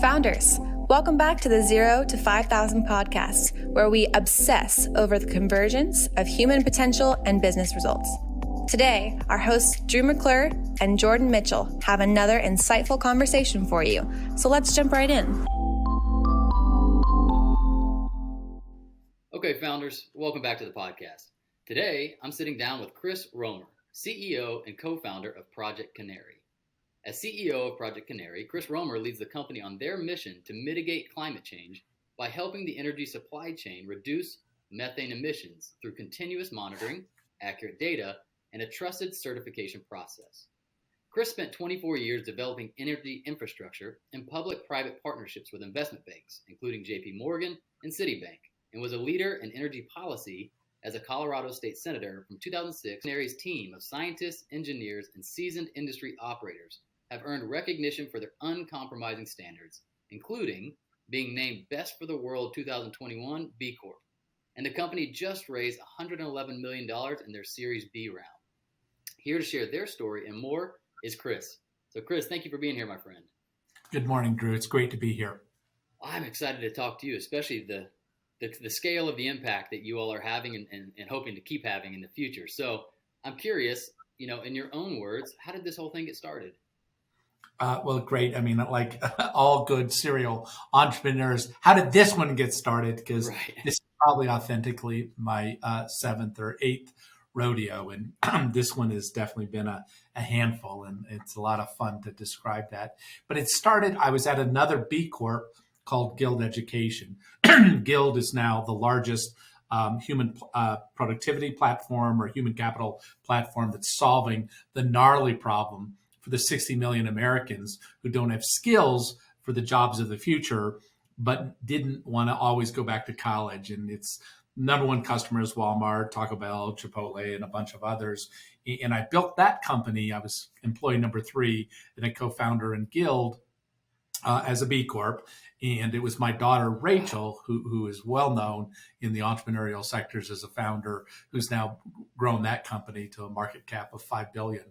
Founders, welcome back to the 0 to 5,000 podcast, where we obsess over the convergence of human potential and business results. Today, our hosts Drew McClure and Jordan Mitchell have another insightful conversation for you. So let's jump right in. Okay, founders, welcome back to the podcast. Today, I'm sitting down with Chris Romer, CEO and co-founder of Project Canary. As CEO of Project Canary, Chris Romer leads the company on their mission to mitigate climate change by helping the energy supply chain reduce methane emissions through continuous monitoring, accurate data, and a trusted certification process. Chris spent 24 years developing energy infrastructure and public-private partnerships with investment banks, including JP Morgan and Citibank, and was a leader in energy policy as a Colorado state senator from 2006. Canary's team of scientists, engineers, and seasoned industry operators have earned recognition for their uncompromising standards, including being named Best for the World 2021 B Corp. And the company just raised $111 million in their Series B round. Here to share their story and more is Chris. So Chris, thank you for being here, my friend. Good morning, Drew. It's great to be here. I'm excited to talk to you, especially the scale of the impact that you all are having and hoping to keep having in the future. So I'm curious, in your own words, how did this whole thing get started? Well, great. I mean, like all good serial entrepreneurs, how did this one get started? Because This is probably authentically my seventh or eighth rodeo. And this one has definitely been a handful, and it's a lot of fun to describe that. But it started, I was at another B Corp called Guild Education. Guild is now the largest human productivity platform or human capital platform that's solving the gnarly problem for the 60 million Americans who don't have skills for the jobs of the future, but didn't want to always go back to college. And its number one customer is Walmart, Taco Bell, Chipotle, and a bunch of others. And I built that company. I was employee number 3 and a co-founder in Guild as a B Corp. And it was my daughter, Rachel, who is well known in the entrepreneurial sectors as a founder, who's now grown that company to a market cap of $5 billion.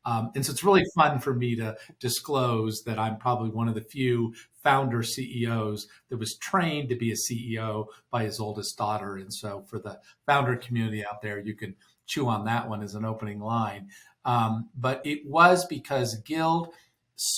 And so it's really fun for me to disclose that I'm probably one of the few founder CEOs that was trained to be a CEO by his oldest daughter. And so for the founder community out there, you can chew on that one as an opening line. But it was because Guild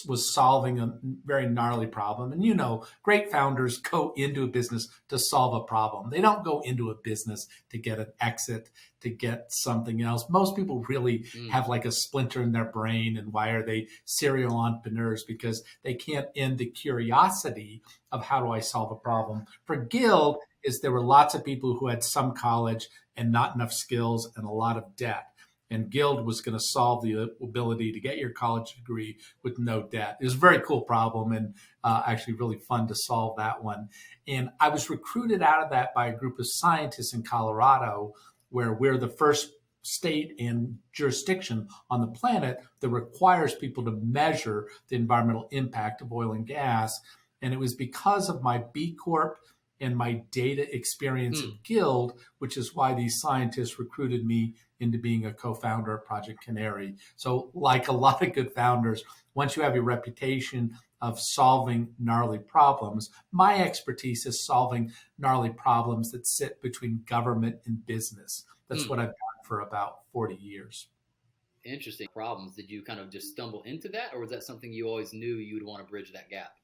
was solving a very gnarly problem. And great founders go into a business to solve a problem. They don't go into a business to get an exit, to get something else. Most people really have like a splinter in their brain. And why are they serial entrepreneurs? Because they can't end the curiosity of how do I solve a problem. For Guild, there were lots of people who had some college and not enough skills and a lot of debt. And Guild was going to solve the ability to get your college degree with no debt. It was a very cool problem and actually really fun to solve that one. And I was recruited out of that by a group of scientists in Colorado, where we're the first state and jurisdiction on the planet that requires people to measure the environmental impact of oil and gas. And it was because of my B Corp and my data experience at Guild, which is why these scientists recruited me into being a co-founder of Project Canary. So like a lot of good founders, once you have your reputation of solving gnarly problems, my expertise is solving gnarly problems that sit between government and business. That's what I've done for about 40 years. Interesting problems. Did you kind of just stumble into that, or was that something you always knew you would want to bridge that gap?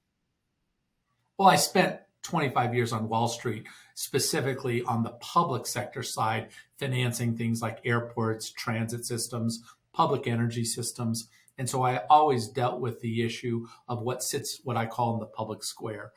Well, I spent 25 years on Wall Street, specifically on the public sector side, financing things like airports, transit systems, public energy systems. And so I always dealt with the issue of what sits, what I call in the public square.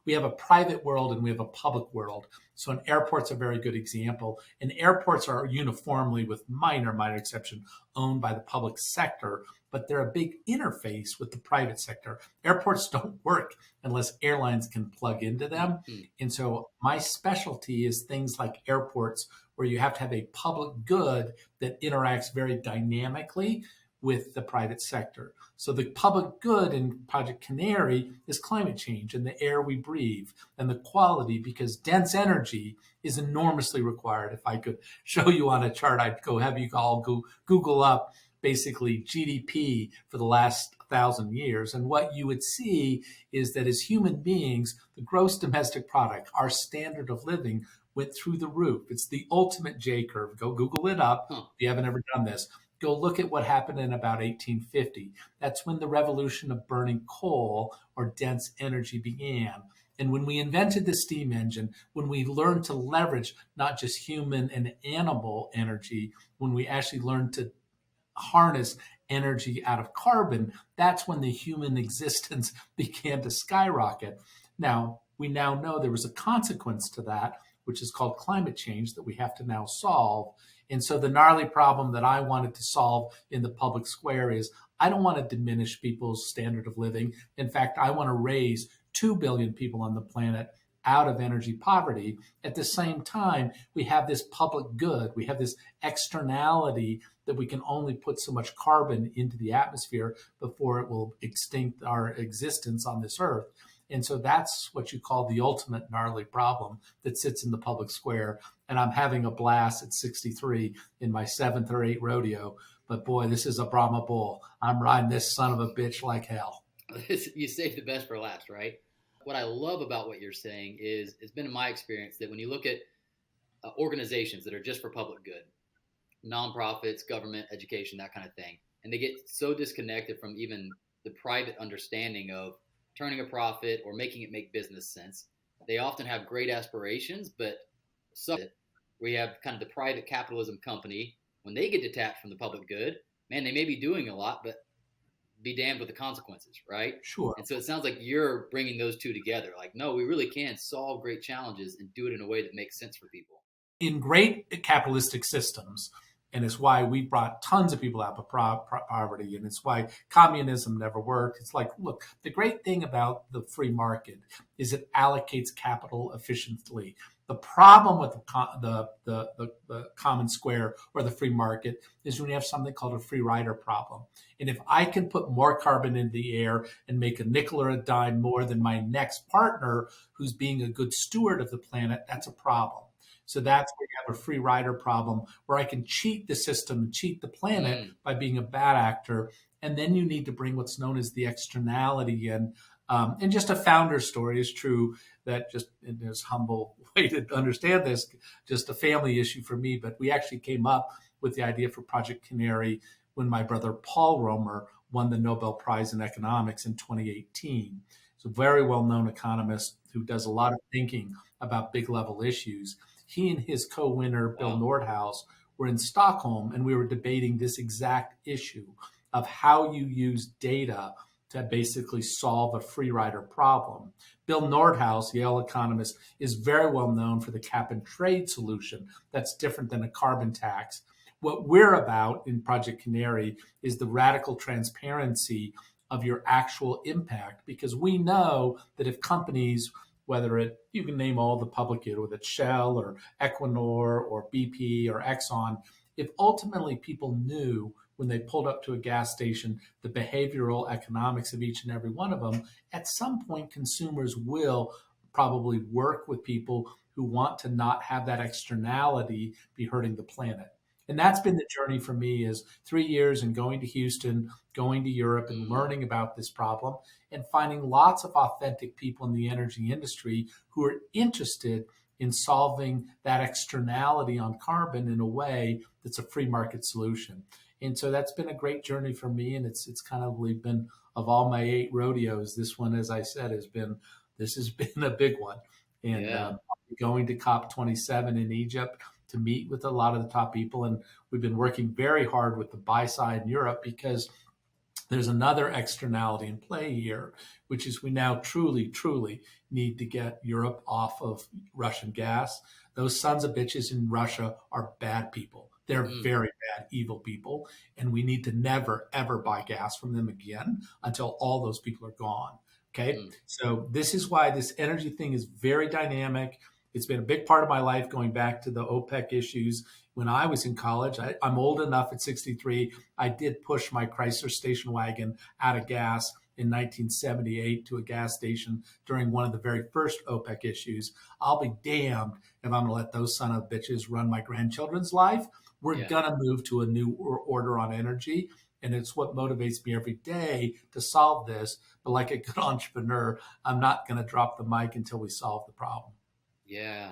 We have a private world and we have a public world. So an airport's a very good example. And airports are uniformly, with minor exception, owned by the public sector, but they're a big interface with the private sector. Airports don't work unless airlines can plug into them. And so my specialty is things like airports, where you have to have a public good that interacts very dynamically with the private sector. So the public good in Project Canary is climate change and the air we breathe and the quality, because dense energy is enormously required. If I could show you on a chart, I'd go have you all go Google up basically GDP for the last 1,000 years. And what you would see is that as human beings, the gross domestic product, our standard of living, went through the roof. It's the ultimate J curve. Go Google it up if you haven't ever done this. Go look at what happened in about 1850. That's when the revolution of burning coal or dense energy began. And when we invented the steam engine, when we learned to leverage not just human and animal energy, when we actually learned to harness energy out of carbon, that's when the human existence began to skyrocket. Now, we now know there was a consequence to that, which is called climate change, that we have to now solve. And so the gnarly problem that I wanted to solve in the public square is I don't want to diminish people's standard of living. In fact, I want to raise 2 billion people on the planet out of energy poverty. At the same time, we have this public good. We have this externality that we can only put so much carbon into the atmosphere before it will extinct our existence on this earth. And so that's what you call the ultimate gnarly problem that sits in the public square. And I'm having a blast at 63 in my 7th or 8th rodeo. But boy, this is a Brahma bull. I'm riding this son of a bitch like hell. You saved the best for last, right? What I love about what you're saying is, it's been in my experience that when you look at organizations that are just for public good, nonprofits, government, education, that kind of thing, and they get so disconnected from even the private understanding of turning a profit or making it make business sense. They often have great aspirations, but we have kind of the private capitalism company, when they get detached from the public good, man, they may be doing a lot, but be damned with the consequences, right? Sure. And so it sounds like you're bringing those two together. Like, no, we really can solve great challenges and do it in a way that makes sense for people. In great capitalistic systems, and it's why we brought tons of people out of poverty, and it's why communism never worked. It's like, look, the great thing about the free market is it allocates capital efficiently. The problem with the common square or the free market is when you have something called a free rider problem. And if I can put more carbon into the air and make a nickel or a dime more than my next partner who's being a good steward of the planet, that's a problem. So that's where you have a free rider problem, where I can cheat the system, cheat the planet by being a bad actor. And then you need to bring what's known as the externality in. And just a founder story is true, that just in this humble way to understand this, just a family issue for me. But we actually came up with the idea for Project Canary when my brother Paul Romer won the Nobel Prize in Economics in 2018. He's a very well-known economist who does a lot of thinking about big level issues. He and his co-winner, Bill Nordhaus, were in Stockholm, and we were debating this exact issue of how you use data to basically solve a free rider problem. Bill Nordhaus, Yale economist, is very well known for the cap and trade solution. That's different than a carbon tax. What we're about in Project Canary is the radical transparency of your actual impact, because we know that if companies, you can name all the public, whether it's Shell or Equinor or BP or Exxon, if ultimately people knew when they pulled up to a gas station the behavioral economics of each and every one of them, at some point consumers will probably work with people who want to not have that externality be hurting the planet. And that's been the journey for me, is 3 years and going to Houston, going to Europe and learning about this problem and finding lots of authentic people in the energy industry who are interested in solving that externality on carbon in a way that's a free market solution. And so that's been a great journey for me. And it's kind of been, of all my 8 rodeos, this one, as I said, has been a big one. And I'll be going to COP27 in Egypt to meet with a lot of the top people. And we've been working very hard with the buy side in Europe, because there's another externality in play here, which is we now truly, truly need to get Europe off of Russian gas. Those sons of bitches in Russia are bad people. They're very bad, evil people. And we need to never, ever buy gas from them again until all those people are gone. Okay. So this is why this energy thing is very dynamic. It's been a big part of my life, going back to the OPEC issues. When I was in college, I'm old enough at 63, I did push my Chrysler station wagon out of gas in 1978 to a gas station during one of the very first OPEC issues. I'll be damned if I'm going to let those son of bitches run my grandchildren's life We're Yeah. going to move to a new order on energy. And it's what motivates me every day to solve this. But like a good entrepreneur, I'm not going to drop the mic until we solve the problem. Yeah.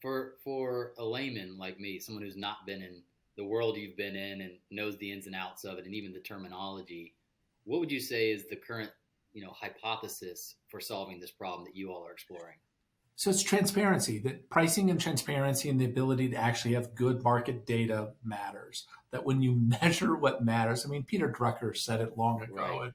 For a layman like me, someone who's not been in the world you've been in and knows the ins and outs of it and even the terminology, what would you say is the current, hypothesis for solving this problem that you all are exploring? So it's transparency, that pricing and transparency and the ability to actually have good market data matters. That when you measure what matters, I mean, Peter Drucker said it long ago. Right. And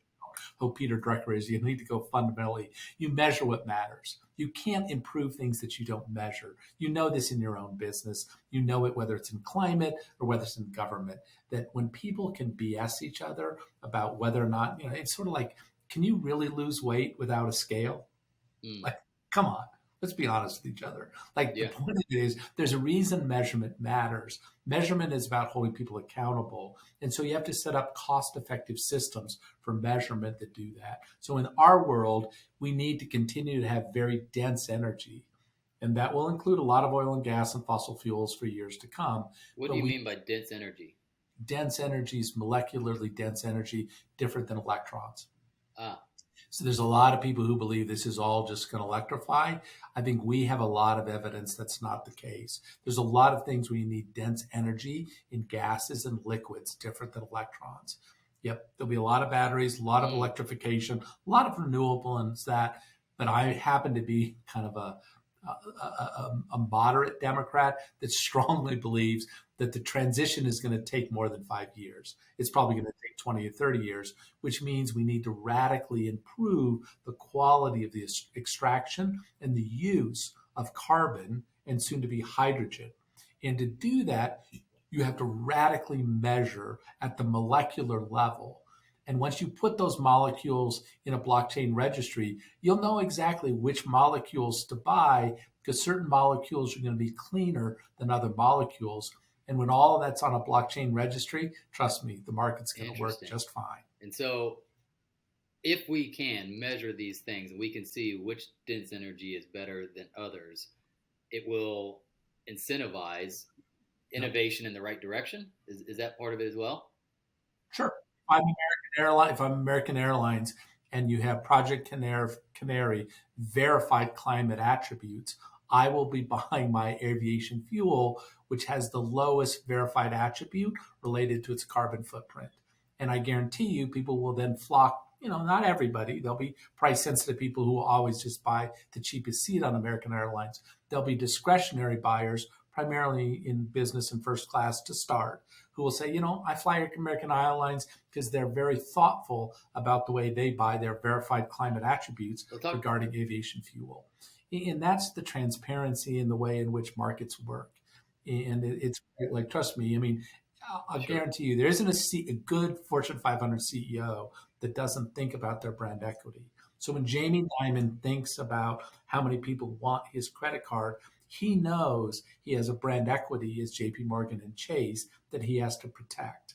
who Peter Drucker is, you need to go fundamentally. You measure what matters. You can't improve things that you don't measure. You know this in your own business. You know it whether it's in climate or whether it's in government. That when people can BS each other about whether or not, it's sort of like, can you really lose weight without a scale? Mm. Like, come on. Let's be honest with each other. Like Yeah. the point of it is there's a reason measurement matters. Measurement is about holding people accountable. And so you have to set up cost-effective systems for measurement that do that. So in our world, we need to continue to have very dense energy. And that will include a lot of oil and gas and fossil fuels for years to come. What do you mean by dense energy? Dense energy is molecularly dense energy, different than electrons. Ah. So there's a lot of people who believe this is all just going to electrify. I think we have a lot of evidence that's not the case. There's a lot of things where you need dense energy in gases and liquids, different than electrons. Yep, there'll be a lot of batteries, a lot of electrification, a lot of renewable and that. But I happen to be kind of a moderate Democrat that strongly believes that the transition is going to take more than 5 years. It's probably going to take 20 or 30 years, which means we need to radically improve the quality of the extraction and the use of carbon and soon to be hydrogen. And to do that, you have to radically measure at the molecular level. And once you put those molecules in a blockchain registry, you'll know exactly which molecules to buy because certain molecules are going to be cleaner than other molecules. And when all of that's on a blockchain registry, trust me, the market's going to work just fine. And so if we can measure these things, we can see which dense energy is better than others, it will incentivize innovation in the right direction. Is that part of it as well? Sure. If I'm American Airlines and you have Project Canary verified climate attributes, I will be buying my aviation fuel, which has the lowest verified attribute related to its carbon footprint. And I guarantee you people will then flock, not everybody. There'll be price sensitive people who will always just buy the cheapest seat on American Airlines. There'll be discretionary buyers, primarily in business and first class to start, who will say, I fly American Airlines because they're very thoughtful about the way they buy their verified climate attributes regarding aviation fuel. And that's the transparency in the way in which markets work. And it's like, trust me, I'll guarantee you there isn't a good Fortune 500 CEO that doesn't think about their brand equity. So when Jamie Dimon thinks about how many people want his credit card, he knows he has a brand equity as JP Morgan and Chase that he has to protect.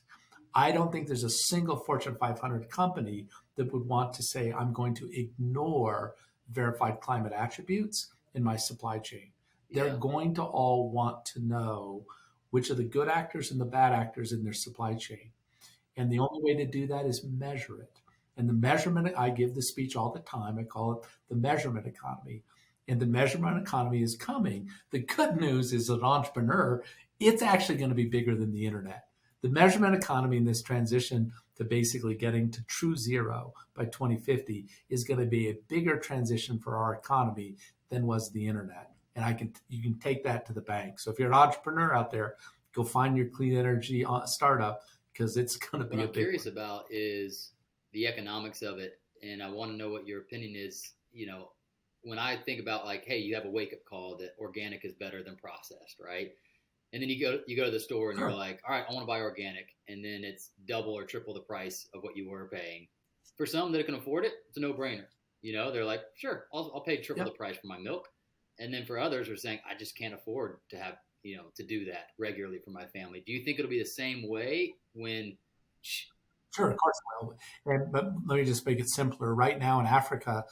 I don't think there's a single Fortune 500 company that would want to say, I'm going to ignore verified climate attributes in my supply chain. They're going to all want to know which are the good actors and the bad actors in their supply chain. And the only way to do that is measure it. And the measurement, I give the speech all the time. I call it the measurement economy. And the measurement economy is coming. The good news is, as an entrepreneur, it's actually going to be bigger than the internet. The measurement economy in this transition to basically getting to true zero by 2050 is going to be a bigger transition for our economy than was the internet. And you can take that to the bank. So if you're an entrepreneur out there, go find your clean energy startup because it's going to be what I'm curious about is the economics of it. And I want to know what your opinion is, when I think about like, hey, you have a wake-up call that organic is better than processed, right? And then you go to the store and you're like, all right, I want to buy organic. And then it's double or triple the price of what you were paying. For some that can afford it, it's a no-brainer. They're like, sure, I'll pay triple the price for my milk. And then for others are saying, I just can't afford to have, to do that regularly for my family. Do you think it'll be the same way when? Sure, of course it will. But let me just make it simpler. Right now in Africa,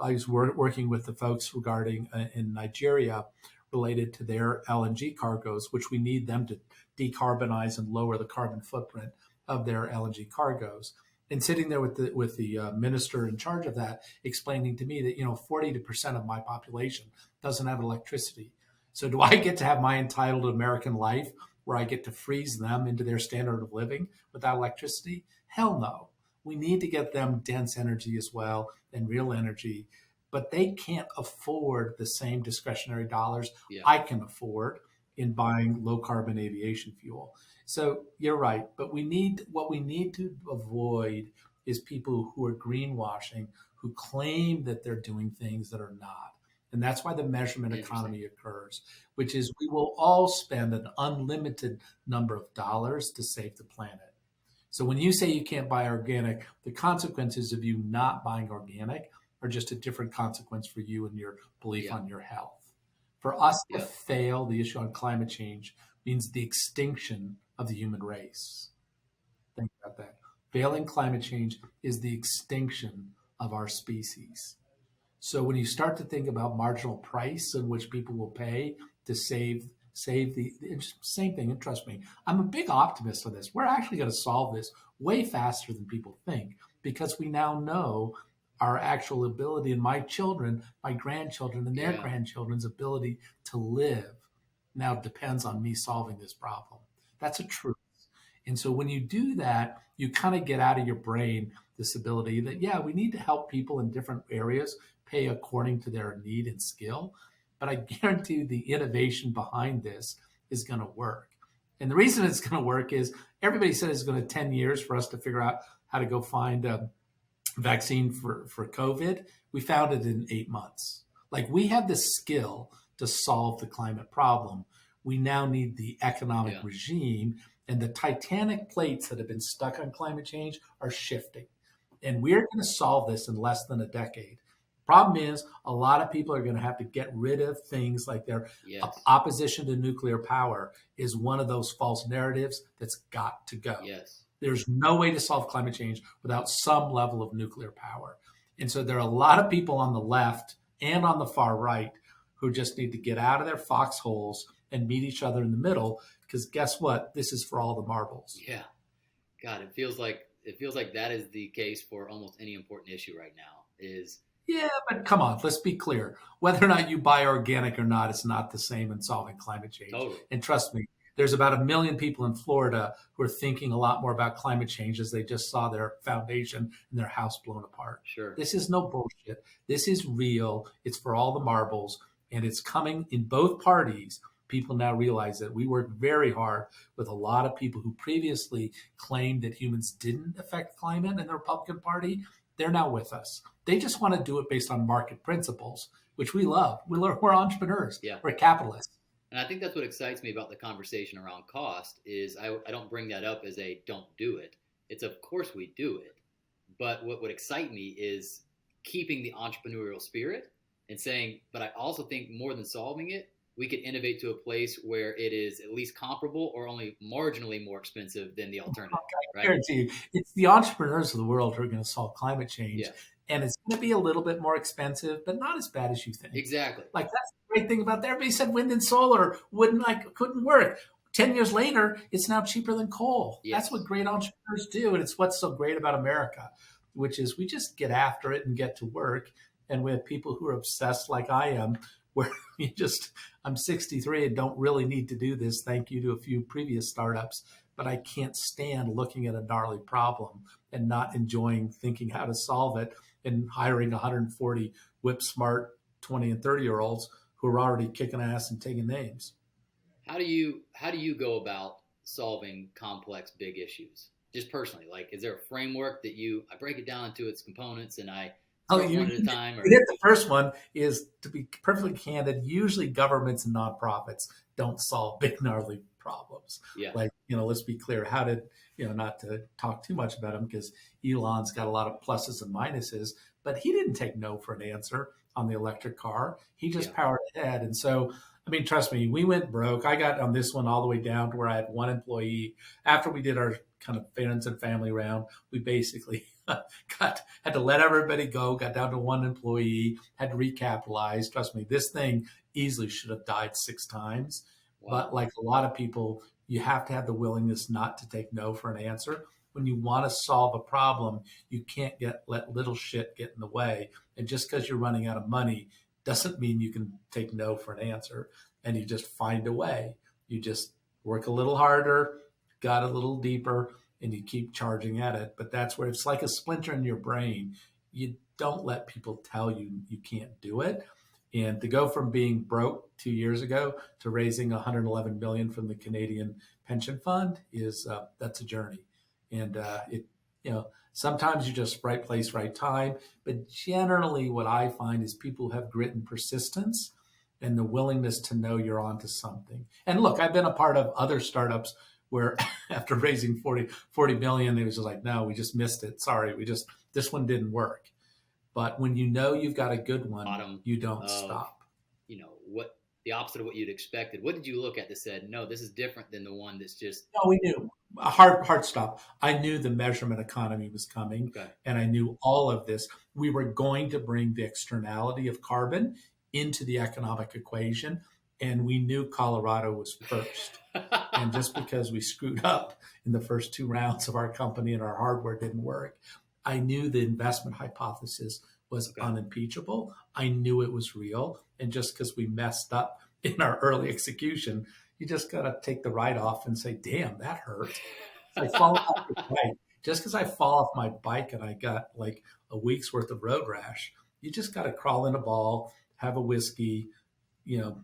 I was working with the folks regarding in Nigeria related to their LNG cargoes, which we need them to decarbonize and lower the carbon footprint of their LNG cargoes. And sitting there with the minister in charge of that, explaining to me that 40% of my population doesn't have electricity. So do I get to have my entitled American life where I get to freeze them into their standard of living without electricity? Hell no. We need to get them dense energy as well and real energy, but they can't afford the same discretionary dollars I can afford in buying low carbon aviation fuel. So you're right, but what we need to avoid is people who are greenwashing, who claim that they're doing things that are not. And that's why the measurement economy occurs, which is we will all spend an unlimited number of dollars to save the planet. So when you say you can't buy organic, the consequences of you not buying organic are just a different consequence for you and your belief on your health. For us to fail the issue on climate change means the extinction of the human race. Think about that. Failing climate change is the extinction of our species. So when you start to think about marginal price in which people will pay to save the same thing, and trust me, I'm a big optimist on this. We're actually going to solve this way faster than people think because we now know our actual ability, and my children, my grandchildren, and their grandchildren's ability to live now depends on me solving this problem. That's a truth. And so when you do that, you kind of get out of your brain this ability that, we need to help people in different areas pay according to their need and skill. But I guarantee the innovation behind this is going to work. And the reason it's going to work is everybody said it's going to 10 years for us to figure out how to go find a vaccine for COVID. We found it in 8 months. Like we have the skill to solve the climate problem. We now need the economic regime, and the titanic plates that have been stuck on climate change are shifting. And we're going to solve this in less than a decade. Problem is, a lot of people are going to have to get rid of things like their opposition to nuclear power is one of those false narratives that's got to go. There's no way to solve climate change without some level of nuclear power. And so there are a lot of people on the left and on the far right who just need to get out of their foxholes and meet each other in the middle, because guess what? This is for all the marbles. Yeah. God, it feels like that is the case for almost any important issue right now Yeah, but come on, let's be clear. Whether or not you buy organic or not, it's not the same in solving climate change. Totally. And trust me, there's about 1 million people in Florida who are thinking a lot more about climate change as they just saw their foundation and their house blown apart. Sure. This is no bullshit. This is real. It's for all the marbles, and it's coming in both parties. People now realize that we work very hard with a lot of people who previously claimed that humans didn't affect climate in the Republican Party. They're now with us. They just want to do it based on market principles, which we love. We're entrepreneurs. We're capitalists. And I think that's what excites me about the conversation around cost is I don't bring that up as a don't do it. It's of course we do it. But what would excite me is keeping the entrepreneurial spirit and saying, but I also think more than solving it, we could innovate to a place where it is at least comparable or only marginally more expensive than the alternative. I guarantee you, it's the entrepreneurs of the world who are going to solve climate change. And it's going to be a little bit more expensive, but not as bad as you think. Exactly. Like that's the great thing about that. Everybody said wind and solar couldn't work. 10 years later, it's now cheaper than coal. That's what great entrepreneurs do. And it's what's so great about America, which is we just get after it and get to work. And we have people who are obsessed like I am, where I'm 63 and don't really need to do this. Thank you to a few previous startups, but I can't stand looking at a gnarly problem and not enjoying thinking how to solve it and hiring 140 whip smart 20 and 30-year-olds who are already kicking ass and taking names. How do you go about solving complex big issues? Just personally, like, is there a framework that I break it down into its components and I one at a time? Or? The first one is, to be perfectly candid, usually governments and nonprofits don't solve big gnarly problems. Like, let's be clear, not to talk too much about him because Elon's got a lot of pluses and minuses, but he didn't take no for an answer on the electric car. He just powered ahead. And so, I mean, trust me, we went broke. I got on this one all the way down to where I had one employee. After we did our kind of friends and family round, we basically had had to let everybody go, got down to one employee, had to recapitalize. Trust me, this thing easily should have died 6 times. Wow. But like a lot of people, you have to have the willingness not to take no for an answer. When you want to solve a problem, you can't let little shit get in the way. And just because you're running out of money doesn't mean you can take no for an answer. And you just find a way. You just work a little harder, got a little deeper, and you keep charging at it. But that's where it's like a splinter in your brain. You don't let people tell you you can't do it. And to go from being broke 2 years ago to raising 111 million from the Canadian pension fund that's a journey. And sometimes you're just right place, right time. But generally what I find is people have grit and persistence and the willingness to know you're onto something. And look, I've been a part of other startups where after raising 40 million, it was just like, no, we just missed it. Sorry, this one didn't work. But when you know you've got a good one, you don't stop. What the opposite of what you'd expected. What did you look at that said, no, this is different than the one that's just... No, we knew. A hard stop. I knew the measurement economy was coming, okay. And I knew all of this. We were going to bring the externality of carbon into the economic equation, and we knew Colorado was first. And just because we screwed up in the first 2 rounds of our company and our hardware didn't work, I knew the investment hypothesis was unimpeachable. I knew it was real. And just because we messed up in our early execution, you just got to take the ride off and say, damn, that hurt. I fall off the bike. Just because I fall off my bike and I got like a week's worth of road rash, you just got to crawl in a ball, have a whiskey,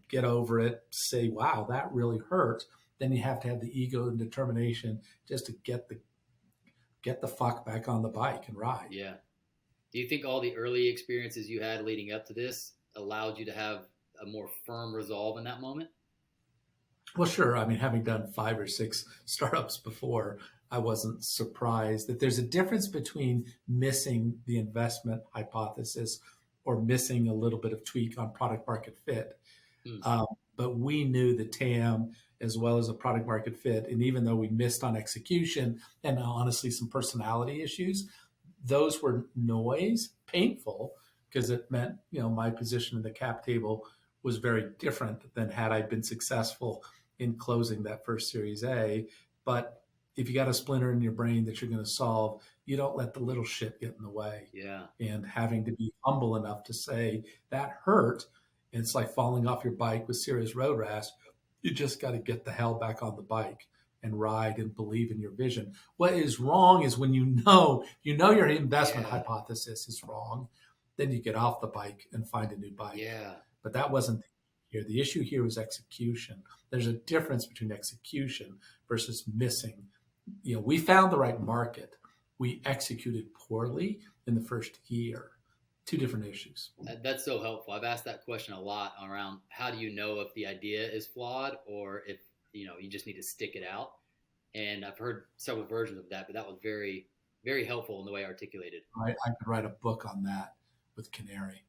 get over it, say, wow, that really hurt. Then you have to have the ego and determination just to get the fuck back on the bike and ride. Yeah. Do you think all the early experiences you had leading up to this allowed you to have a more firm resolve in that moment? Well, sure. I mean, having done 5 or 6 startups before, I wasn't surprised that there's a difference between missing the investment hypothesis or missing a little bit of tweak on product market fit. But we knew the TAM as well as a product market fit. And even though we missed on execution and honestly some personality issues, those were noise, painful, because it meant, my position in the cap table was very different than had I been successful in closing that first Series A. But if you got a splinter in your brain that you're going to solve, you don't let the little shit get in the way. Yeah. And having to be humble enough to say that hurt. It's like falling off your bike with serious road rash. You just got to get the hell back on the bike and ride and believe in your vision. What is wrong is when you know your investment hypothesis is wrong, then you get off the bike and find a new bike. Yeah. But that wasn't here. The issue here was execution. There's a difference between execution versus missing. We found the right market. We executed poorly in the first year. 2 different issues. That's so helpful. I've asked that question a lot around how do you know if the idea is flawed or if you just need to stick it out. And I've heard several versions of that, but that was very, very helpful in the way articulated. I could write a book on that with Canary.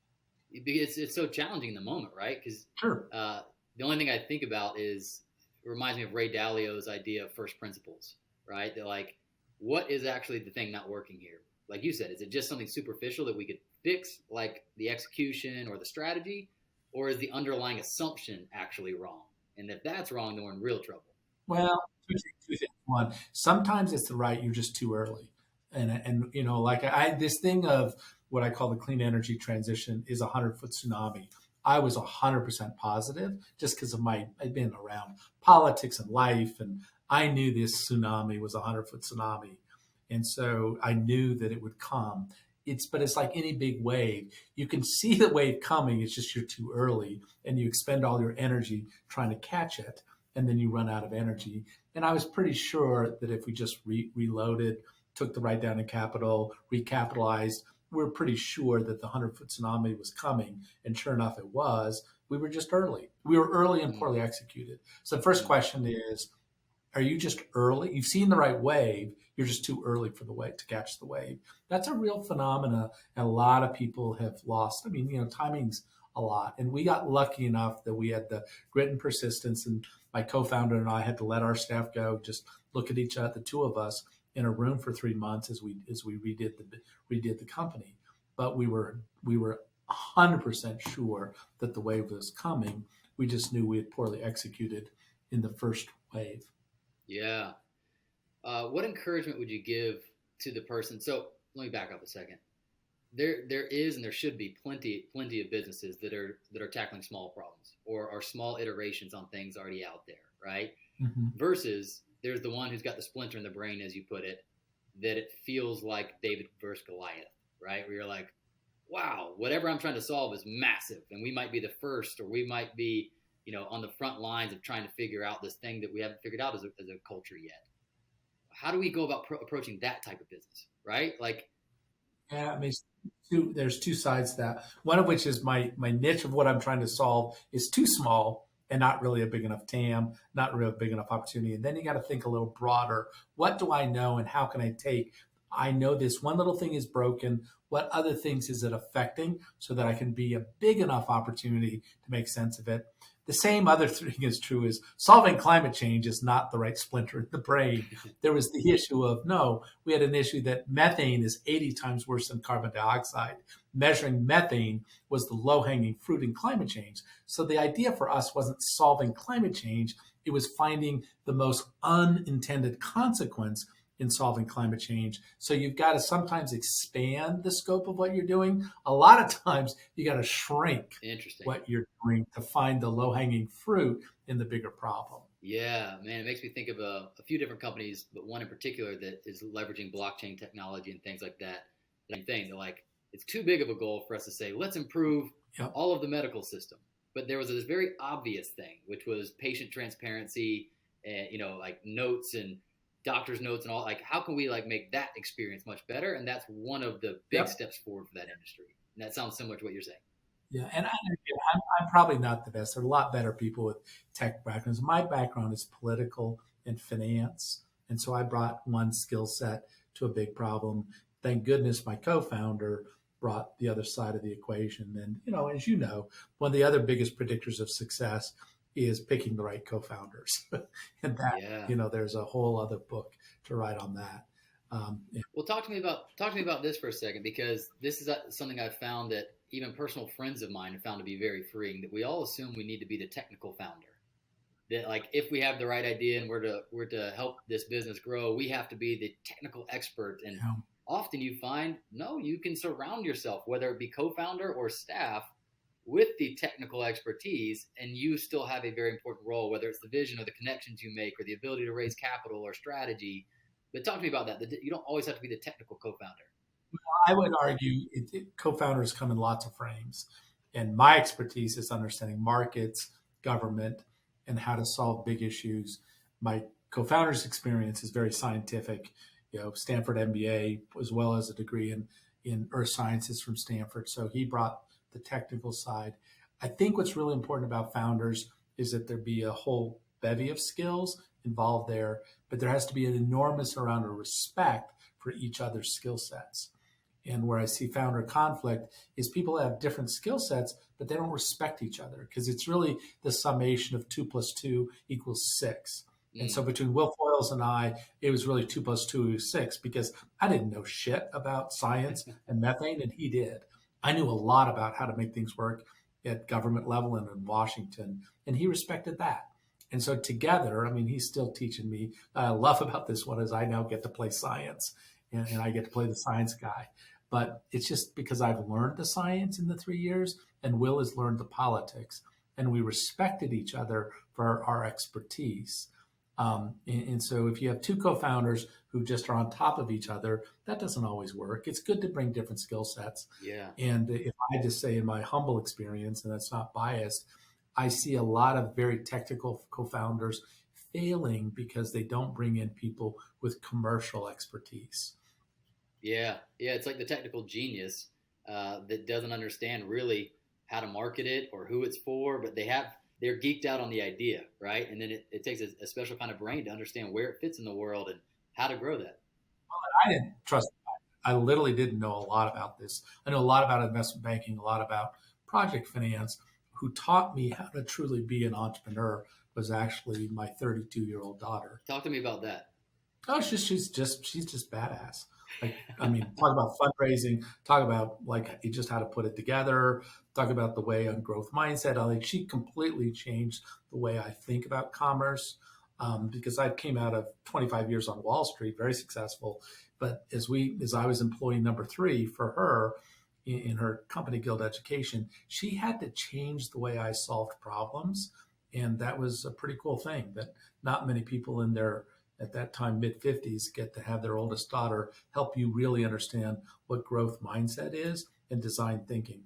It's so challenging in the moment, right? Because sure. The only thing I think about is it reminds me of Ray Dalio's idea of first principles, right? That like, what is actually the thing not working here? Like you said, is it just something superficial that we could fix, like the execution or the strategy, or is the underlying assumption actually wrong? And if that's wrong, then we're in real trouble. Well, 2 things. One, sometimes it's right. You're just too early. And this thing of what I call the clean energy transition is 100-foot tsunami. I was 100% positive just because of I've been around politics and life. And I knew this tsunami was 100-foot tsunami. And so I knew that it would come. But it's like any big wave. You can see the wave coming. It's just you're too early and you expend all your energy trying to catch it. And then you run out of energy. And I was pretty sure that if we just reloaded, took the write down in capital, recapitalized, we're pretty sure that the 100-foot tsunami was coming. And sure enough, it was. We were just early. We were early and poorly executed. So the first question is, are you just early? You've seen the right wave. You're just too early for the wave to catch the wave. That's a real phenomena. And a lot of people have lost. I mean, timing's a lot. And we got lucky enough that we had the grit and persistence. And my co-founder and I had to let our staff go, just look at each other, the 2 of us, in a room for 3 months as we redid the company. But we were 100% sure that the wave was coming. We just knew we had poorly executed in the first wave. Yeah. What encouragement would you give to the person? So let me back up a second. There is and there should be plenty of businesses that are tackling small problems or are small iterations on things already out there, right? Mm-hmm. Versus there's the one who's got the splinter in the brain, as you put it, that it feels like David versus Goliath, right? Where you're like, wow, whatever I'm trying to solve is massive, and we might be the first, or we might be, on the front lines of trying to figure out this thing that we haven't figured out as a culture yet. How do we go about approaching that type of business, right? Like, yeah, I mean, there's two sides to that. One of which is my niche of what I'm trying to solve is too small and not really a big enough TAM, not really a big enough opportunity. And then you got to think a little broader. What do I know and how can I know this one little thing is broken. What other things is it affecting so that I can be a big enough opportunity to make sense of it? The same other thing is true is solving climate change is not the right splinter in the brain. There was the issue of, we had an issue that methane is 80 times worse than carbon dioxide. Measuring methane was the low-hanging fruit in climate change. So the idea for us wasn't solving climate change. It was finding the most unintended consequence in solving climate change. So you've got to sometimes expand the scope of what you're doing. A lot of times you got to shrink what you're doing to find the low-hanging fruit in the bigger problem. Yeah, man, it makes me think of a few different companies, but one in particular that is leveraging blockchain technology and things like that. Same thing. They're like, it's too big of a goal for us to say, let's improve all of the medical system. But there was this very obvious thing, which was patient transparency and, like notes and doctor's notes and all, like, how can we make that experience much better? And that's one of the big steps forward for that industry. And that sounds similar to what you're saying. Yeah, and I'm probably not the best. There are a lot better people with tech backgrounds. My background is political and finance. And so I brought one skill set to a big problem. Thank goodness my co-founder brought the other side of the equation. And, as you know, one of the other biggest predictors of success is picking the right co-founders. And that, there's a whole other book to write on that. Well, talk to me about this for a second, because this is something I've found that even personal friends of mine have found to be very freeing, that we all assume we need to be the technical founder. That if we have the right idea and we're to help this business grow, we have to be the technical expert. And often you find, no, you can surround yourself, whether it be co-founder or staff, with the technical expertise, and you still have a very important role, whether it's the vision or the connections you make or the ability to raise capital or strategy. But talk to me about that. You don't always have to be the technical co-founder. I would argue co-founders come in lots of frames. And my expertise is understanding markets, government, and how to solve big issues. My co-founder's experience is very scientific, Stanford MBA, as well as a degree in earth sciences from Stanford. So he brought the technical side. I think what's really important about founders is that there be a whole bevy of skills involved there, but there has to be an enormous amount of respect for each other's skill sets. And where I see founder conflict is people have different skill sets, but they don't respect each other, because it's really the summation of 2 + 2 = 6. And so between Will Foyles and I, it was really 2 + 2 = 6, because I didn't know shit about science and methane, and he did. I knew a lot about how to make things work at government level and in Washington, and he respected that. And so together, he's still teaching me. I love about this one is I now get to play science, and I get to play the science guy. But it's just because I've learned the science in the 3 years, and Will has learned the politics, and we respected each other for our expertise. And so if you have two co-founders who just are on top of each other, that doesn't always work. It's good to bring different skill sets. Yeah. And if I just say in my humble experience, and that's not biased, I see a lot of very technical co-founders failing because they don't bring in people with commercial expertise. Yeah. It's like the technical genius that doesn't understand really how to market it or who it's for, but they're geeked out on the idea, right? And then it takes a special kind of brain to understand where it fits in the world and how to grow that. Well, I didn't trust. I literally didn't know a lot about this. I know a lot about investment banking, a lot about project finance. Who taught me how to truly be an entrepreneur was actually my 32-year-old daughter. Talk to me about that. Oh, she's just badass. Like, I mean, talk about fundraising, talk about like just how to put it together, talk about the way on growth mindset. Like she completely changed the way I think about commerce. Because I came out of 25 years on Wall Street, very successful. But as I was employee number 3 for her in her company Guild Education, she had to change the way I solved problems. And that was a pretty cool thing that not many people in their at that time, mid 50s, get to have their oldest daughter help you really understand what growth mindset is and design thinking.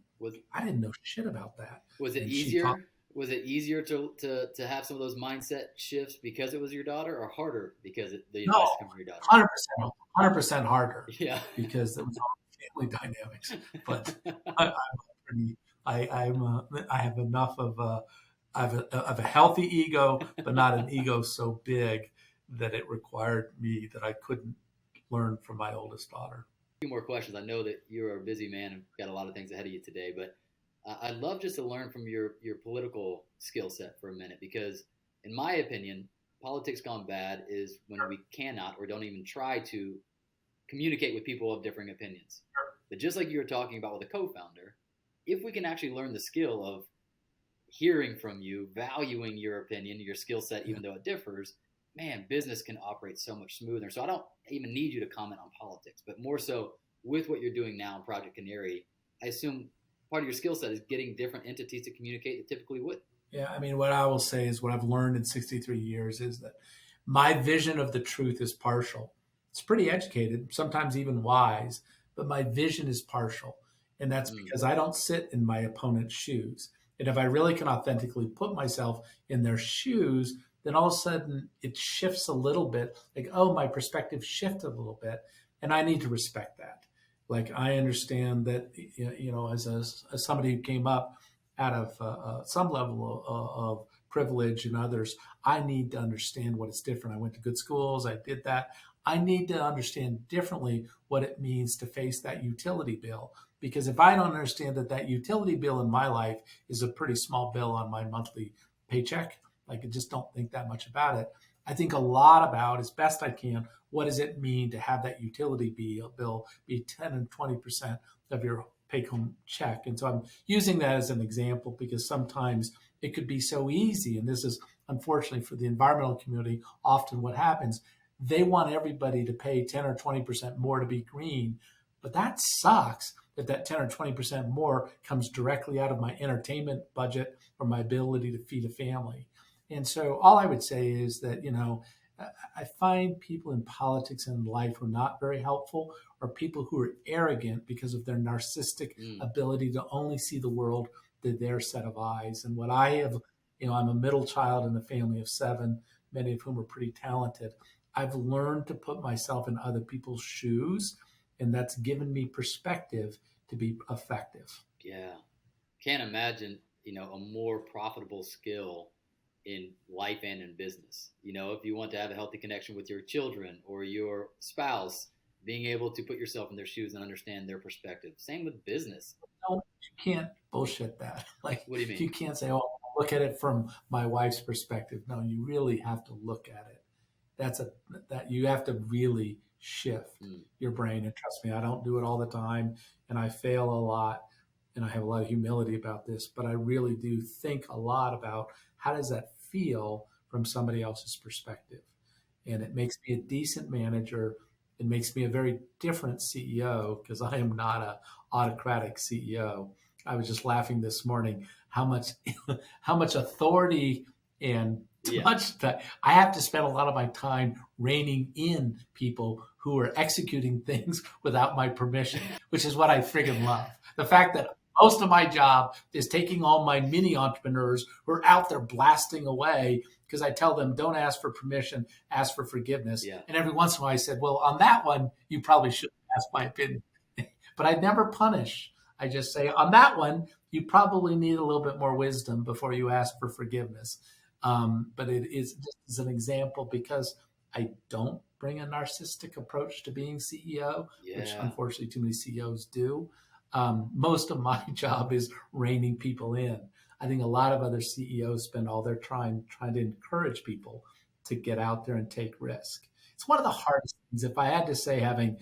I didn't know shit about that. Was it easier? Was it easier to have some of those mindset shifts because it was your daughter, or harder because the advice comes from your daughter? 100% harder. Yeah, because it was all family dynamics. But I have enough of a healthy ego, but not an ego so big that it required me that I couldn't learn from my oldest daughter. A few more questions. I know that you're a busy man and got a lot of things ahead of you today, but I'd love just to learn from your political skill set for a minute, because in my opinion, politics gone bad is when we cannot or don't even try to communicate with people of differing opinions. But just like you were talking about with a co-founder, if we can actually learn the skill of hearing from you, valuing your opinion, your skill set, even though it differs, man, business can operate so much smoother. So I don't even need you to comment on politics, but more so with what you're doing now in Project Canary, I assume part of your skill set is getting different entities to communicate that typically would. Yeah, I mean, what I will say is what I've learned in 63 years is that my vision of the truth is partial. It's pretty educated, sometimes even wise, but my vision is partial. And that's because I don't sit in my opponent's shoes. And if I really can authentically put myself in their shoes, then all of a sudden it shifts a little bit. Like, oh, my perspective shifted a little bit. And I need to respect that. Like, I understand that, as somebody who came up out of some level of privilege and others, I need to understand what is different. I went to good schools. I did that. I need to understand differently what it means to face that utility bill. Because if I don't understand that utility bill in my life is a pretty small bill on my monthly paycheck, like I just don't think that much about it. I think a lot about, as best I can, what does it mean to have that utility bill be 10 and 20% of your take-home check? And so I'm using that as an example because sometimes it could be so easy. And this is, unfortunately, for the environmental community, often what happens. They want everybody to pay 10 or 20% more to be green. But that sucks that 10 or 20% more comes directly out of my entertainment budget or my ability to feed a family. And so all I would say is that, I find people in politics and in life who are not very helpful, or people who are arrogant because of their narcissistic ability to only see the world through their set of eyes. And what I have, I'm a middle child in a family of 7, many of whom are pretty talented. I've learned to put myself in other people's shoes, and that's given me perspective to be effective. Yeah. Can't imagine, a more profitable skill in life and in business. If you want to have a healthy connection with your children or your spouse, being able to put yourself in their shoes and understand their perspective. Same with business. No, you can't bullshit that. Like, what do you mean? You can't say, oh, look at it from my wife's perspective. No, you really have to look at it. That you have to really shift your brain. And trust me, I don't do it all the time, and I fail a lot, and I have a lot of humility about this, but I really do think a lot about how does that feel from somebody else's perspective. And it makes me a decent manager. It makes me a very different CEO because I am not an autocratic CEO. I was just laughing this morning how much authority and much that I have to spend a lot of my time reining in people who are executing things without my permission, which is what I friggin' love. The fact that most of my job is taking all my mini entrepreneurs who are out there blasting away because I tell them, don't ask for permission, ask for forgiveness. Yeah. And every once in a while I said, well, on that one, you probably shouldn't ask my opinion. But I never punish. I just say, on that one, you probably need a little bit more wisdom before you ask for forgiveness. But it is just as an example because I don't bring a narcissistic approach to being CEO, which unfortunately too many CEOs do. Most of my job is reining people in. I think a lot of other CEOs spend all their time trying to encourage people to get out there and take risk. It's one of the hardest things. If I had to say, having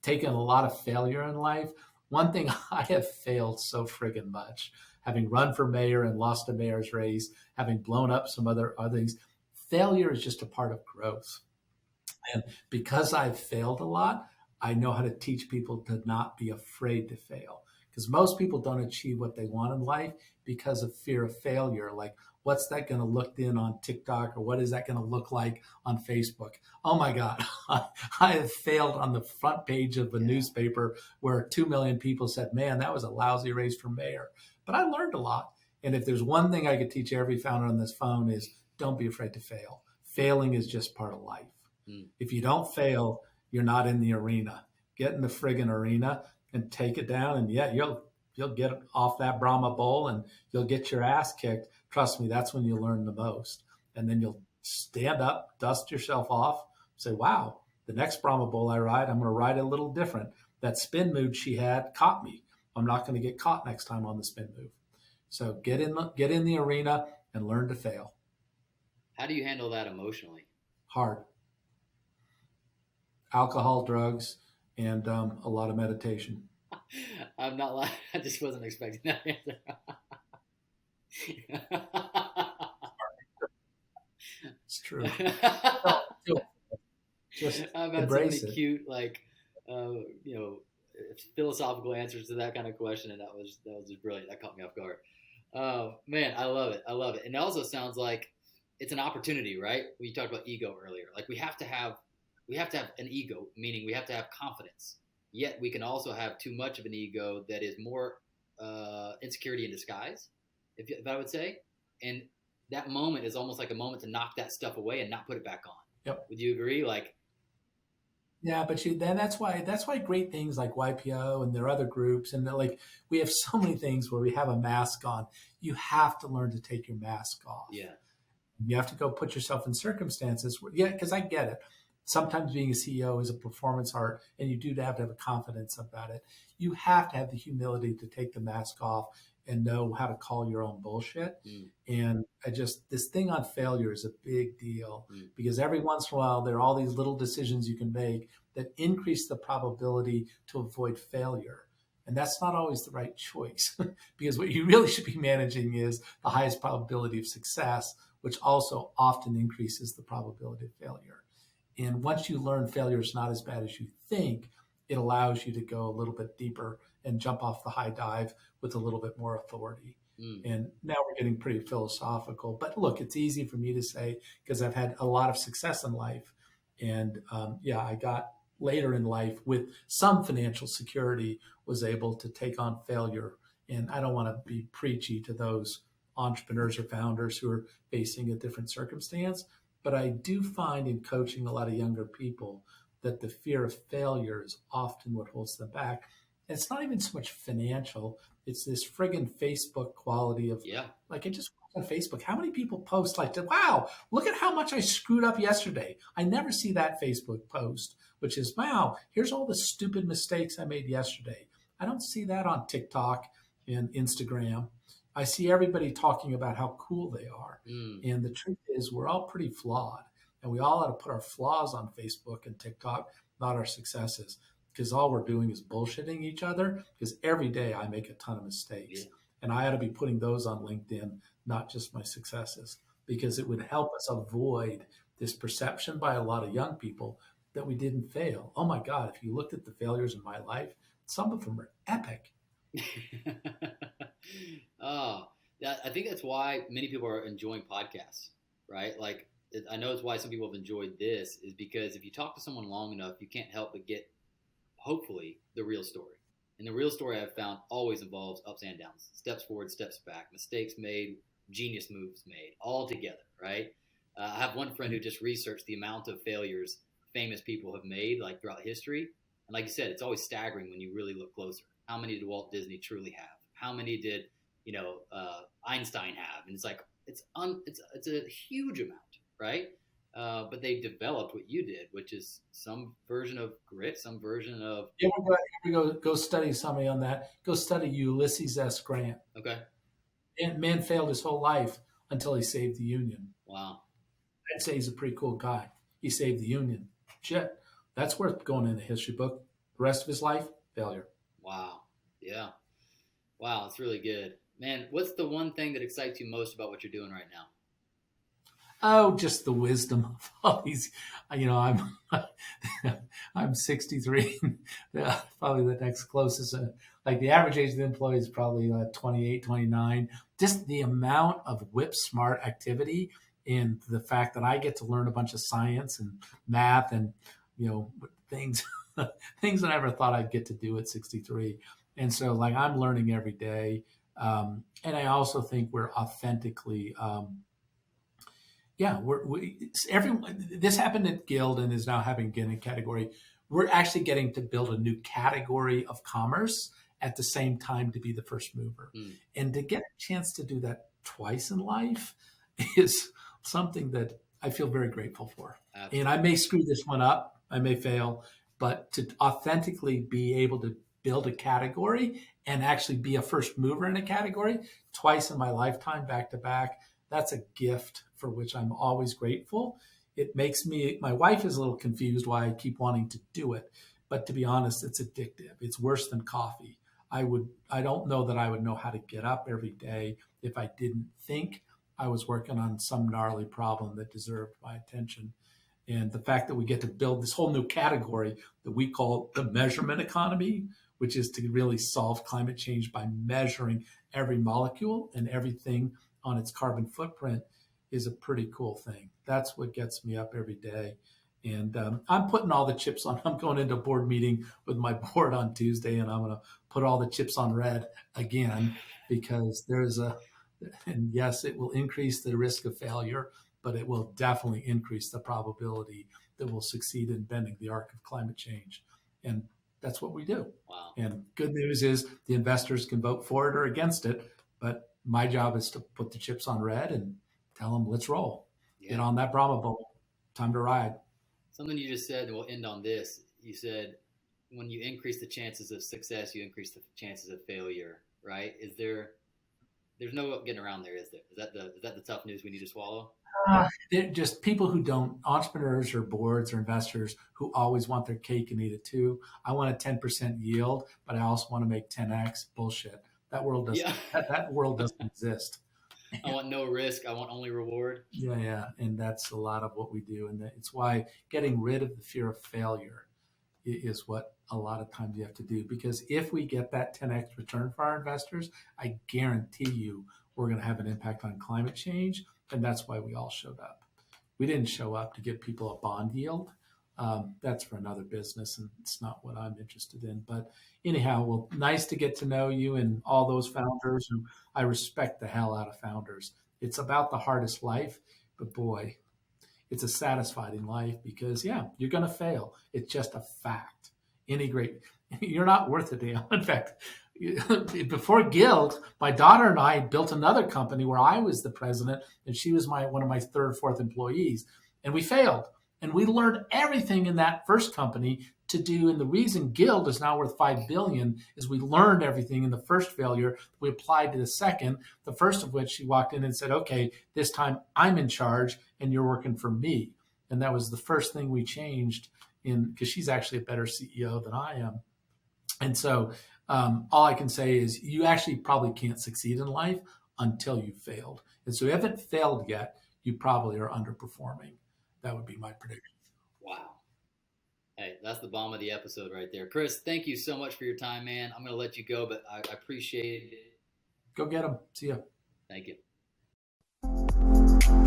taken a lot of failure in life, one thing I have failed so friggin' much, having run for mayor and lost a mayor's race, having blown up some other things, failure is just a part of growth. And because I've failed a lot, I know how to teach people to not be afraid to fail. Because most people don't achieve what they want in life because of fear of failure. Like, what's that going to look in on TikTok, or what is that going to look like on Facebook? Oh my God, I have failed on the front page of a newspaper where 2 million people said, man, that was a lousy race for mayor. But I learned a lot. And if there's one thing I could teach every founder on this phone is don't be afraid to fail. Failing is just part of life. If you don't fail, you're not in the arena. Get in the friggin' arena and take it down. And you'll get off that Brahma bowl and you'll get your ass kicked. Trust me, that's when you learn the most. And then you'll stand up, dust yourself off, say, wow, the next Brahma bowl I ride, I'm going to ride it a little different. That spin move she had caught me. I'm not going to get caught next time on the spin move. So get in the arena and learn to fail. How do you handle that emotionally? Hard. Alcohol, drugs, and a lot of meditation. I'm not lying. I just wasn't expecting that answer. It's true. Just I've had embrace so many it. cute, philosophical answers to that kind of question, and that was just brilliant. That caught me off guard. Man, I love it. And it also sounds like it's an opportunity, right? We talked about ego earlier. Like we have to have an ego, meaning we have to have confidence. Yet we can also have too much of an ego that is more insecurity in disguise, if I would say. And that moment is almost like a moment to knock that stuff away and not put it back on. Yep. Would you agree? Yeah, but that's why great things like YPO and there are other groups, and like we have so many things where we have a mask on. You have to learn to take your mask off. Yeah. You have to go put yourself in circumstances where, because I get it. Sometimes being a CEO is a performance art, and you do have to have a confidence about it. You have to have the humility to take the mask off and know how to call your own bullshit. And this thing on failure is a big deal because every once in a while, there are all these little decisions you can make that increase the probability to avoid failure. And that's not always the right choice because what you really should be managing is the highest probability of success, which also often increases the probability of failure. And once you learn failure is not as bad as you think, it allows you to go a little bit deeper and jump off the high dive with a little bit more authority. And now we're getting pretty philosophical. But look, it's easy for me to say because I've had a lot of success in life. And I got later in life with some financial security, was able to take on failure. And I don't want to be preachy to those entrepreneurs or founders who are facing a different circumstance. But I do find in coaching a lot of younger people that the fear of failure is often what holds them back. And it's not even so much financial. It's this friggin' Facebook quality of, like, I just on Facebook, how many people post like, wow, look at how much I screwed up yesterday. I never see that Facebook post, which is, wow, here's all the stupid mistakes I made yesterday. I don't see that on TikTok and Instagram. I see everybody talking about how cool they are. And the truth is we're all pretty flawed. And we all ought to put our flaws on Facebook and TikTok, not our successes, because all we're doing is bullshitting each other, because every day I make a ton of mistakes. And I ought to be putting those on LinkedIn, not just my successes, because it would help us avoid this perception by a lot of young people that we didn't fail. Oh my God, if you looked at the failures in my life, some of them are epic. I think that's why many people are enjoying podcasts, right? Like, I know it's why some people have enjoyed this, is because if you talk to someone long enough, you can't help but get, hopefully, the real story. And the real story I've found always involves ups and downs, steps forward, steps back, mistakes made, genius moves made, all together, right? I have one friend who just researched the amount of failures famous people have made, like, throughout history. And like you said, it's always staggering when you really look closer. How many did Walt Disney truly have? How many did, Einstein have? And it's like, it's a huge amount, right? But they developed what you did, which is some version of grit, some version of... Go study somebody on that. Go study Ulysses S. Grant. Okay. And man failed his whole life until he saved the Union. Wow. I'd say he's a pretty cool guy. He saved the Union. shit, that's worth going in the history book. The rest of his life, failure. Wow. Yeah. Wow. It's really good. Man, what's the one thing that excites you most about what you're doing right now? Oh, just the wisdom of all these, I'm 63, probably the next closest, like the average age of the employee is probably 28, 29. Just the amount of whip smart activity and the fact that I get to learn a bunch of science and math and, things that I never thought I'd get to do at 63. And so like I'm learning every day. And I also think we're authentically, this happened at Guild and is now happening again in category. We're actually getting to build a new category of commerce at the same time to be the first mover. And to get a chance to do that twice in life is something that I feel very grateful for. Absolutely. And I may screw this one up, I may fail, but to authentically be able to build a category and actually be a first mover in a category twice in my lifetime, back to back, that's a gift for which I'm always grateful. It makes my wife is a little confused why I keep wanting to do it. But to be honest, it's addictive. It's worse than coffee. I don't know that I would know how to get up every day if I didn't think I was working on some gnarly problem that deserved my attention. And the fact that we get to build this whole new category that we call the measurement economy, which is to really solve climate change by measuring every molecule and everything on its carbon footprint, is a pretty cool thing. That's what gets me up every day. And I'm putting all the chips on. I'm going into a board meeting with my board on Tuesday, and I'm going to put all the chips on red again, because and yes, it will increase the risk of failure, but it will definitely increase the probability that we'll succeed in bending the arc of climate change. And that's what we do. Wow. And good news is the investors can vote for it or against it, but my job is to put the chips on red and tell them, let's roll. Yeah. Get on that Brahma boat. Time to ride. Something you just said, and we'll end on this. You said when you increase the chances of success, you increase the chances of failure, right? There's no getting around there, is there? Is that the tough news we need to swallow? They're just people who don't, entrepreneurs or boards or investors who always want their cake and eat it too. I want a 10% yield, but I also want to make 10x. Bullshit. That world doesn't. Yeah. That world doesn't exist. I want no risk. I want only reward. Yeah, and that's a lot of what we do, and it's why getting rid of the fear of failure is what a lot of times you have to do. Because if we get that 10x return for our investors, I guarantee you we're going to have an impact on climate change, and that's why we all showed up. We didn't show up to give people a bond yield. That's for another business, and it's not what I'm interested in. But anyhow, well, nice to get to know you and all those founders. And I respect the hell out of founders. It's about the hardest life, but boy, it's a satisfying life because, yeah, you're going to fail. It's just a fact. You're not worth a damn. In fact, before Guild, my daughter and I built another company where I was the president, and she was one of my third, fourth employees, and we failed. And we learned everything in that first company to do. And the reason Guild is now worth $5 billion is we learned everything in the first failure. We applied to the second, the first of which she walked in and said, okay, this time I'm in charge and you're working for me. And that was the first thing we changed because she's actually a better CEO than I am. And so all I can say is you actually probably can't succeed in life until you failed. And so if you haven't failed yet, you probably are underperforming. That would be my prediction. Wow. Hey, that's the bomb of the episode right there. Chris, thank you so much for your time, man. I'm going to let you go, but I appreciate it. Go get them. See ya. Thank you.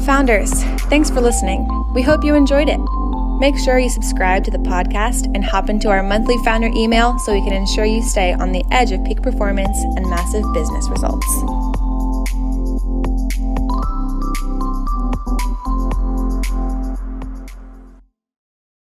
Founders, thanks for listening. We hope you enjoyed it. Make sure you subscribe to the podcast and hop into our monthly founder email so we can ensure you stay on the edge of peak performance and massive business results.